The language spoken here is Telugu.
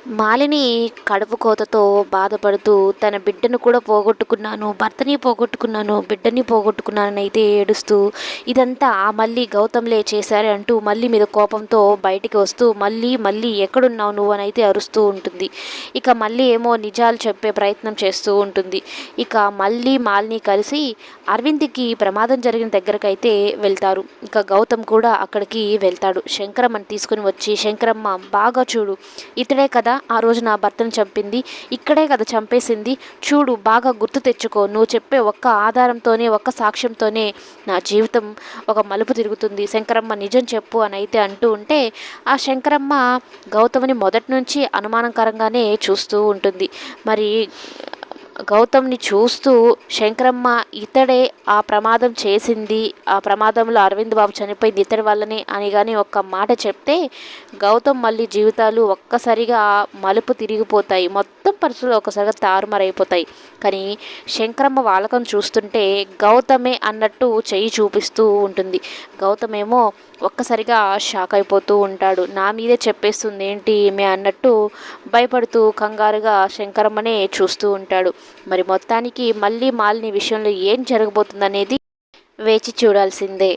మాలిని కడుపు కోతతో బాధపడుతూ తన బిడ్డను కూడా పోగొట్టుకున్నాను, భర్తని పోగొట్టుకున్నాను, బిడ్డని పోగొట్టుకున్నానని అయితే ఏడుస్తూ ఇదంతా మళ్ళీ గౌతమ్‌లే చేశారే అంటూ మళ్ళీ మీద కోపంతో బయటికి వస్తూ మళ్ళీ మళ్ళీ ఎక్కడున్నావు నువ్వు అని అయితే అరుస్తూ ఉంటుంది. ఇక మళ్ళీ ఏమో నిజాలు చెప్పే ప్రయత్నం చేస్తూ ఉంటుంది. ఇక మళ్ళీ మాలిని కలిసి అరవింద్‌కి ప్రమాదం జరిగిన దగ్గరకైతే వెళ్తారు. ఇక గౌతమ్ కూడా అక్కడికి వెళ్తాడు. శంకరమ్మని తీసుకొని వచ్చి, శంకరమ్మ బాగా చూడు, ఇతడే కదా ఆ రోజు నా భర్తను చంపింది, ఇక్కడే కదా చంపేసింది, చూడు బాగా గుర్తు తెచ్చుకో, నువ్వు చెప్పే ఒక్క ఆధారంతోనే, ఒక్క సాక్ష్యంతోనే నా జీవితం ఒక మలుపు తిరుగుతుంది, శంకరమ్మ నిజం చెప్పు అని అయితే అంటూ ఉంటే ఆ శంకరమ్మ గౌతమ్ని మొదటి నుంచి అనుమానకరంగానే చూస్తూ ఉంటుంది. మరి గౌతమ్ని చూస్తూ శంకరమ్మ ఇతడే ఆ ప్రమాదం చేసింది, ఆ ప్రమాదంలో అరవింద్ బాబు చనిపోయింది ఇతడి వల్లనే అని కానీ ఒక్క మాట చెప్తే గౌతమ్ మళ్ళీ జీవితాలు ఒక్కసారిగా మలుపు తిరిగిపోతాయి, మొత్తం పరిస్థితులు ఒక్కసారిగా తారుమారైపోతాయి. కానీ శంకరమ్మ వాళ్ళకం చూస్తుంటే గౌతమే అన్నట్టు చెయ్యి చూపిస్తూ ఉంటుంది. గౌతమేమో ఒక్కసారిగా షాక్ అయిపోతూ ఉంటాడు. నా మీదే చెప్పేస్తుంది ఏంటి ఈమె అన్నట్టు భయపడుతూ కంగారుగా శంకరమ్మనే చూస్తూ ఉంటాడు. మరి మొత్తానికి మళ్ళీ మాలిని విషయంలో ఏం జరగబోతుందనేది వేచి చూడాల్సిందే.